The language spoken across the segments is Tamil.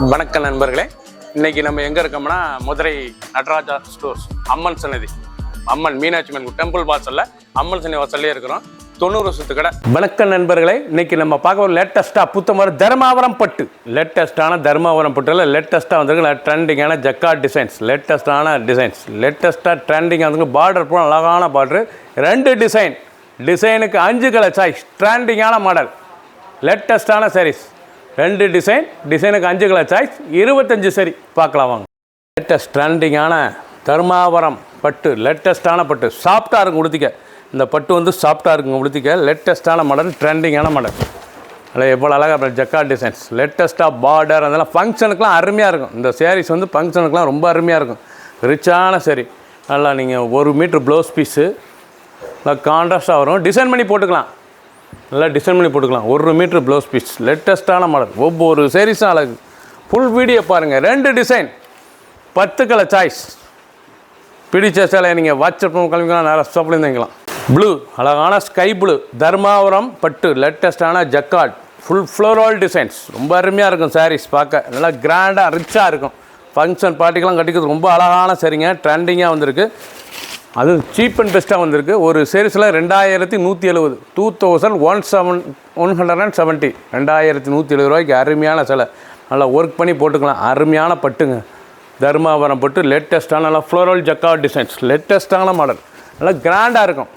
வணக்கம் நண்பர்களே, இன்னைக்கு நம்ம எங்கே இருக்கோம்னா மதுரை நடராஜா ஸ்டோர்ஸ் அம்மன் சன்னதி, அம்மன் மீனாட்சி அம்மன் டெம்பிள் வாசலில் அம்மன் சன்னதி வாசல்லே இருக்கிறோம். 90 வருஷத்து கடை. வணக்கம் நண்பர்களே, இன்னைக்கு நம்ம பார்க்க ஒரு லேட்டஸ்ட்டாக புத்தமர தர்மாவரம் பட்டு, லேட்டஸ்ட்டான தர்மாவரம் பட்டில் லேட்டஸ்ட்டாக வந்துருக்கு ட்ரெண்டிங்கான ஜக்கார்ட் டிசைன்ஸ், லேட்டஸ்ட்டான டிசைன்ஸ், லேட்டஸ்ட்டாக ட்ரெண்டிங்காக வந்துருக்கு. பார்டர் பூரா அழகான பார்டரு, 2 டிசைனுக்கு 5 கலர் சாய்ஸ், ட்ரெண்டிங்கான மாடல், லேட்டஸ்ட்டான சாரீஸ், 2 டிசைனுக்கு 5 கலர் சாய்ஸ், 25 சரி பார்க்கலாம் வாங்க. லேட்டஸ்ட் ட்ரெண்டிங்கான தர்மாவரம் பட்டு, லேட்டஸ்ட்டான பட்டு, சாஃப்டாக இருக்கும் உடுத்திக்க. இந்த பட்டு வந்து சாஃப்டாக இருக்கும் உடுத்திக்க, லேட்டஸ்ட்டான மாடல், ட்ரெண்டிங்கான மாடல். அதில் எவ்வளோ அழகாக ஜக்கார்ட் டிசைன்ஸ், லேட்டஸ்ட்டாக பார்டர், அதெல்லாம் ஃபங்க்ஷனுக்குலாம் அருமையாக இருக்கும். இந்த சாரீஸ் வந்து ஃபங்க்ஷனுக்குலாம் ரொம்ப அருமையாக இருக்கும். ரிச்சான சரி, நல்லா நீங்கள் 1 மீட்ரு ப்ளவுஸ் பீஸு நல்லா கான்ட்ராஸ்ட்டாக வரும். டிசைன் பண்ணி போட்டுக்கலாம், நல்லா டிசைன் பண்ணி போட்டுக்கலாம். 1 மீட்ரு ப்ளவுஸ் பீஸ், லேட்டஸ்ட்டான மாடல், ஒவ்வொரு சாரீஸும் அழகு. ஃபுல் வீடியோ பாருங்கள். 2 டிசைன், 10 கலர் சாய்ஸ். பிடிச்ச சேலையை நீங்கள் வாட்ஸ்அப் கிளம்பிக்கலாம், நேரம் ஸ்டாப்லேருந்து வாங்கிக்கலாம். ப்ளூ, அழகான ஸ்கை ப்ளூ, தர்மாவரம் பட்டு, லேட்டஸ்ட்டான ஜக்கார்ட், ஃபுல் ஃப்ளோரல் டிசைன்ஸ், ரொம்ப அருமையாக இருக்கும் சாரீஸ் பார்க்க. நல்லா கிராண்டாக ரிச்சாக இருக்கும். ஃபங்க்ஷன் பார்ட்டிக்கெலாம் கட்டிக்கிறது ரொம்ப அழகான சரிங்க, ட்ரெண்டிங்காக வந்திருக்கு. அது சீப் அண்ட் பெஸ்ட்டாக வந்திருக்கு. ஒரு சேரீஸில் 2170, 2170, 2170 ரூபாய்க்கு அருமையான சிலை. நல்லா ஒர்க் பண்ணி போட்டுக்கலாம். அருமையான பட்டுங்க, தர்மாவரம் பட்டு, லேட்டஸ்ட்டான நல்லா ஃப்ளோரல் ஜக்கார்ட் டிசைன்ஸ், லேட்டஸ்ட்டான மாடல், நல்லா கிராண்டாக இருக்கும்.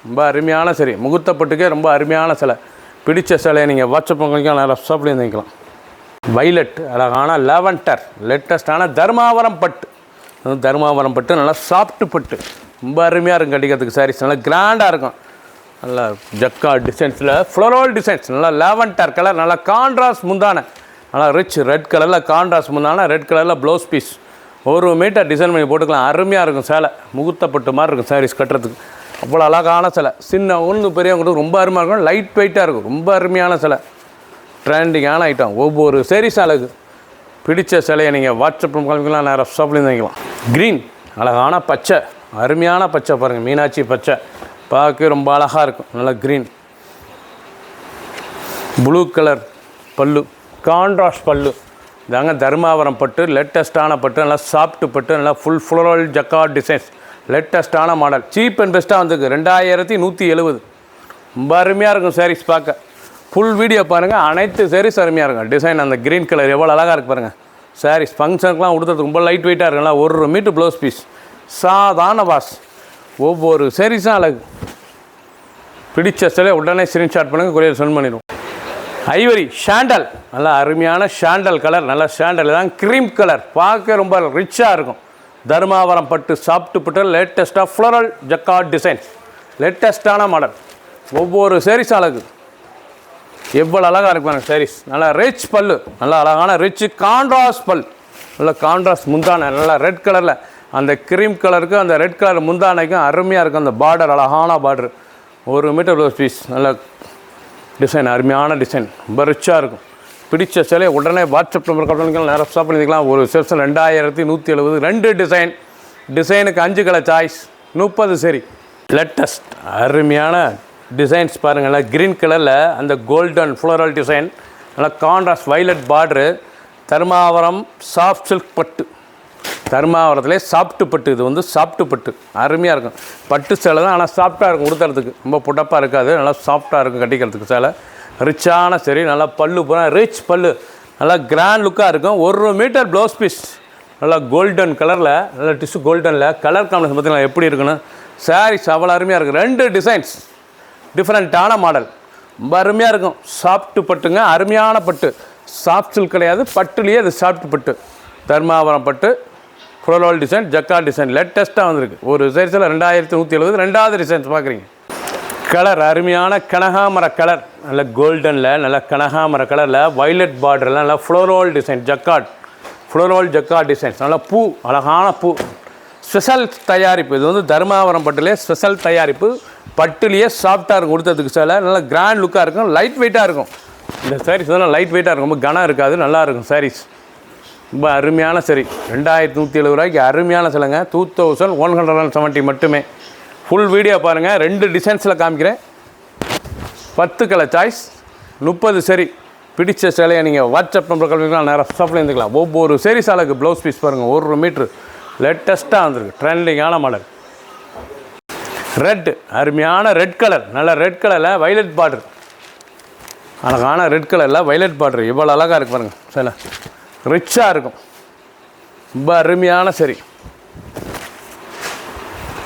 ரொம்ப அருமையான சரி, முகூர்த்த பட்டுக்கே ரொம்ப அருமையான சிலை. பிடிச்ச சிலையை நீங்கள் வாட்ஸ்அப் பண்ணிக்கலாம், நல்லா ஷாப்லேயே வாங்கிக்கலாம். வைலட், அழகான லாவெண்டர், லேட்டஸ்ட்டான தர்மாவரம் பட்டு, தர்மாவரம் பட்டு, நல்லா சாஃப்ட் பட்டு, ரொம்ப அருமையாக இருக்கும் கட்டிக்கிறதுக்கு. சாரீஸ் நல்லா கிராண்டாக இருக்கும். நல்லா ஜக்கார்ட் டிசைன்ஸில் ஃப்ளோரல் டிசைன்ஸ், நல்லா லாவெண்டர் கலர், நல்லா கான்ட்ராஸ்ட் முந்தான, நல்லா ரிச் ரெட் கலரில் கான்ட்ராஸ்ட் முந்தான, ரெட் கலரில் ப்ளவுஸ் பீஸ், 1 மீட்டர் டிசைன் பண்ணி போட்டுக்கலாம். அருமையாக இருக்கும் சேலை, முகூர்த்தப்பட்டு மாதிரி இருக்கும் சாரீஸ் கட்டுறதுக்கு. அவ்வளோ அழகான சிலை, சின்ன ஒன்று பெரியவங்களுக்கு ரொம்ப அருமையாக இருக்கும். லைட் வெயிட்டாக இருக்கும், ரொம்ப அருமையான சிலை, ட்ரெண்டிங்கான ஐட்டம். ஒவ்வொரு சாரீஸ் அழகு. பிடிச்ச சிலையை நீங்கள் வாட்ஸ்அப் கிளம்பிக்கலாம், நேரம் ஷாப்லேருந்து வாங்கிக்கலாம். க்ரீன், அழகான பச்சை, அருமையான பச்சை பாருங்கள், மீனாட்சி பச்சை, பார்க்க ரொம்ப அழகாக இருக்கும். நல்லா க்ரீன், ப்ளூ கலர் பல்லு, கான்ட்ராஸ்ட் பல்லு, இதாங்க தர்மாவரம் பட்டு, லேட்டஸ்ட்டான பட்டு, நல்லா சாஃப்ட் பட்டு, நல்லா ஃபுல் ஃப்ளோரல் ஜக்கார்ட் டிசைன்ஸ், லேட்டஸ்ட்டான மாடல், சீப் அண்ட் பெஸ்ட்டாக வந்துருக்கு. 2170, ரொம்ப அருமையாக இருக்கும் சாரீஸ் பார்க்க. ஃபுல் வீடியோ பாருங்கள், அனைத்து சாரீஸ் அருமையாக இருக்கும். டிசைன் அந்த க்ரீன் கலர் எவ்வளோ அழகாக இருக்குது பாருங்கள். சாரீஸ் ஃபங்க்ஷனுக்குலாம் கொடுத்தது ரொம்ப லைட் வெயிட்டாக இருக்குங்களா. 1 மீட்ரு ப்ளவுஸ் பீஸ், சாதாரண வாஸ், ஒவ்வொரு சாரீஸும் அழகு. பிடிச்ச சிலை உடனே ஸ்க்ரீன்ஷாட் பண்ணுங்கள், கொரியர் சென்ட் பண்ணிடுவோம். ஐவரி ஷாண்டல், நல்லா அருமையான ஷாண்டல் கலர், நல்லா ஷாண்டல் தான் க்ரீம் கலர், பார்க்க ரொம்ப ரிச்சாக இருக்கும். தர்மாவரம் பட்டு, சாஃப்ட் பட்டு, லேட்டஸ்ட்டாக ஃப்ளோரல் ஜக்கார்ட் டிசைன்ஸ், லேட்டஸ்ட்டான மாடல், ஒவ்வொரு சாரீஸும் அழகு. எவ்வளோ அழகாக இருக்கும் சாரீஸ். நல்லா ரிச் பல்லு, நல்லா அழகான ரிச் கான்ட்ராஸ்ட் பல், நல்லா கான்ட்ராஸ்ட் முந்தானை, நல்லா ரெட் கலரில் அந்த க்ரீம் கலருக்கு அந்த ரெட் கலர் முந்தானைக்கும் அருமையாக இருக்கும். அந்த பார்டர் அழகான பார்டர், 1 மீட்டர் ப்ளவுஸ் பீஸ், நல்ல டிசைன், அருமையான டிசைன், ரொம்ப ரிச்சாக இருக்கும். பிடிச்ச சிலையை உடனே வாட்ஸ்அப் நம்பர் கட்டணிக்கலாம், நேரம் ஸ்டாப் பண்ணிக்கலாம். ஒரு செக்ஷன் 2170, 2 டிசைனுக்கு 5 கலர் சாய்ஸ், 30 சரி. லேட்டஸ்ட் அருமையான டிசைன்ஸ் பாருங்கள். நல்லா க்ரீன் கலரில் அந்த கோல்டன் ஃப்ளோரல் டிசைன், நல்லா contrast violet border, Dharmavaram soft silk பட்டு, தர்மாவரத்துலேயே சாஃப்ட்டு பட்டு, இது வந்து சாஃப்ட்டு பட்டு, அருமையாக இருக்கும். பட்டு சேலை தான், ஆனால் சாஃப்டாக இருக்கும் உடுத்துறதுக்கு, ரொம்ப புடப்பாக இருக்காது, நல்லா சாஃப்டாக இருக்கும் கட்டிக்கிறதுக்கு சேலை. ரிச்சான சரி, நல்லா பல்லு போனால் ரிச் பல்லு, நல்லா கிராண்ட் லுக்காக இருக்கும். 1 மீட்டர் ப்ளவுஸ் பீஸ், நல்லா கோல்டன் கலரில், நல்லா டிஷ்யூ கோல்டனில் கலர் காம்பினேஷன் பார்த்தீங்கன்னா எப்படி இருக்குன்னு. சாரீஸ் அவ்வளோ அருமையாக இருக்கும். 2 டிசைன்ஸ், டிஃப்ரெண்ட்டான மாடல், ரொம்ப அருமையாக இருக்கும். சாஃப்ட்டு பட்டுங்க, அருமையான பட்டு, சாஃப்ட் சில்க் கிடையாது, பட்டுலேயே அது சாஃப்ட் பட்டு, தர்மாவரம் பட்டு, ஃப்ளோரல் டிசைன், ஜக்கார்ட் டிசைன், லேட்டஸ்ட்டாக வந்திருக்கு. ஒரு சைஸில் 2170, 2வது டிசைன்ஸ் பார்க்குறீங்க. கலர் அருமையான கனகாமர கலர், நல்ல கோல்டனில், நல்ல கனகாமர கலரில் வைலட் பார்டரில், நல்லா floral design jacquard, floral jacquard designs, நல்லா பூ, அழகான பூ, ஸ்பெஷல் தயாரிப்பு. இது வந்து தர்மாவரம் பட்டுலேயே ஸ்பெஷல் தயாரிப்பு, பட்டுலேயே சாஃப்டாக இருக்கும் கொடுத்ததுக்கு சில, நல்லா கிராண்ட் லுக்காக இருக்கும், லைட் வெயிட்டாக இருக்கும். இந்த சாரீஸ் வந்து லைட் வெயிட்டாக இருக்கும், ரொம்ப கனம் இருக்காது, நல்லாயிருக்கும் சாரீஸ். ரொம்ப அருமையான சரி, 2170 ரூபாய்க்கு அருமையான சிலைங்க. 2170 மட்டுமே. ஃபுல் வீடியோ பாருங்கள், 2 டிசைன்ஸில் காமிக்கிறேன். 10 கலர் சாய்ஸ், 30 சரி, பிடிச்ச சேலையை நீங்கள் வாட்ஸ்அப் நம்பர் கல்விக்கலாம் நேராக ஷாப்பில் இருந்துக்கலாம். ஒவ்வொரு sarees அழகு ப்ளவுஸ் பீஸ் பாருங்கள் 1 மீட்ரு லேட்டஸ்ட்டாக வந்திருக்கு ட்ரெண்டிங்கான மாடல். ரெட் அருமையான ரெட் கலர், நல்ல ரெட் கலரில் வைலட் பார்டர், அழகான ரெட் கலரில் வைலட் பார்டர் இவ்வளோ அழகாக இருக்கு பாருங்கள். சில ரிச்சாக இருக்கும், ரொம்ப அருமையான சரி.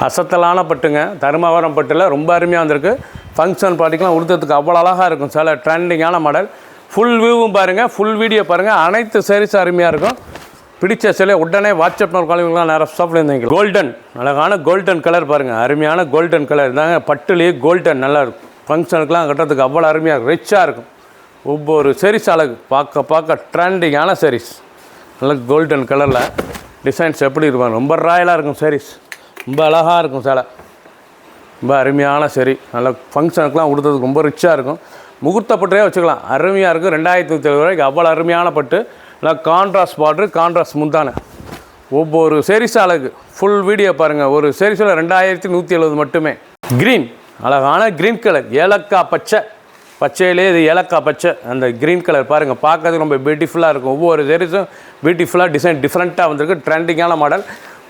அசத்தலான பட்டுங்க, தருமாவரம் பட்டில் ரொம்ப அருமையாக வந்திருக்கு. ஃபங்க்ஷன் பார்ட்டிக்கெலாம் உடுத்துறதுக்கு அவ்வளோ அழகாக இருக்கும். சில ட்ரெண்டிங்கான மாடல். ஃபுல் வியூவும் பாருங்கள், ஃபுல் வீடியோ பாருங்கள். அனைத்து sarees அருமையாக இருக்கும். பிடிச்ச சிலை உடனே வாட்ஸ்அப் காலிங்கெலாம் நேராக ஷாப்பில் இருந்தீங்க. கோல்டன் அழகான கோல்டன் கலர் பாருங்கள், அருமையான கோல்டன் கலர் இருந்தாங்க. பட்டுலேயே கோல்டன் நல்லா இருக்கும். ஃபங்க்ஷனுக்குலாம் கட்டுறதுக்கு அவ்வளோ அருமையாக இருக்கும், ரிச்சாக இருக்கும். ஒவ்வொரு sarees அழகு, பார்க்க ட்ரெண்டிங்கான sarees. நல்லா கோல்டன் கலரில் டிசைன்ஸ் எப்படி இருப்பாங்க, ரொம்ப ராயலாக இருக்கும் sarees. ரொம்ப அழகாக இருக்கும் சேலை, ரொம்ப அருமையான சரி. நல்ல ஃபங்க்ஷனுக்குலாம் கொடுத்ததுக்கு ரொம்ப ரிச்சாக இருக்கும். முகூர்த்த பட்டே வச்சுக்கலாம், அருமையாக இருக்கும். 2170 ரூபாய்க்கு அவ்வளோ அருமையான பட்டு. நல்லா கான்ட்ராஸ்ட் பார்டரு, கான்ட்ராஸ்ட் முந்தான. ஒவ்வொரு sarees அழகு. ஃபுல் வீடியோ பாருங்கள். ஒரு sareesல 2170 மட்டுமே. க்ரீன் அழகான க்ரீன் கலர், ஏலக்காய் பச்சையிலே இது ஏலக்காய் பச்சை. அந்த க்ரீன் கலர் பாருங்கள், பார்க்கறதுக்கு ரொம்ப பியூட்டிஃபுல்லாக இருக்கும். ஒவ்வொரு sareesம் பியூட்டிஃபுல்லாக டிசைன் டிஃப்ரெண்ட்டாக வந்திருக்கு. ட்ரெண்டிங்கான மாடல்.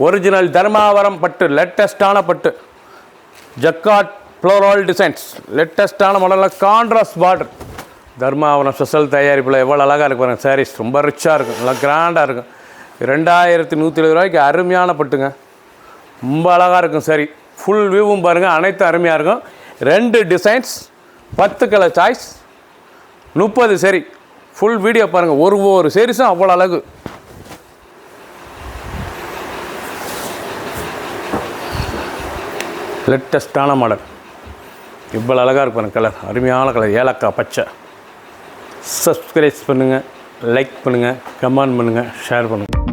ஒரிஜினல் தர்மாவரம் பட்டு, லேட்டஸ்ட்டான பட்டு, ஜக்காட் ஃப்ளோரல் டிசைன்ஸ், லேட்டஸ்ட்டான மாடலில் கான்ட்ராஸ்ட் பார்டர். தர்மாவரம் ஸ்பெஷல் தயாரிப்பில் எவ்வளோ அழகாக இருக்கு பாருங்கள். sarees ரொம்ப ரிச்சாக இருக்கும், நல்லா கிராண்டாக இருக்கும். 2170 ரூபாய்க்கு அருமையான பட்டுங்க, ரொம்ப அழகாக இருக்கும். சரி, ஃபுல் வியூவும் பாருங்கள், அனைத்தும் அருமையாக இருக்கும். 2 டிசைன்ஸ், 10 கலர் சாய்ஸ், 30 சரி. ஃபுல் வீடியோ பாருங்கள். ஒரு sareesம் அவ்வளோ அழகு. லேட்டஸ்ட்டான மாடல், இவ்வளோ அழகாக இருக்கும் கலர், அருமையான கலர், ஏலக்காய் பச்சை. சப்ஸ்கிரைப் பண்ணுங்கள், லைக் பண்ணுங்கள், கமெண்ட் பண்ணுங்கள், ஷேர் பண்ணுங்கள்.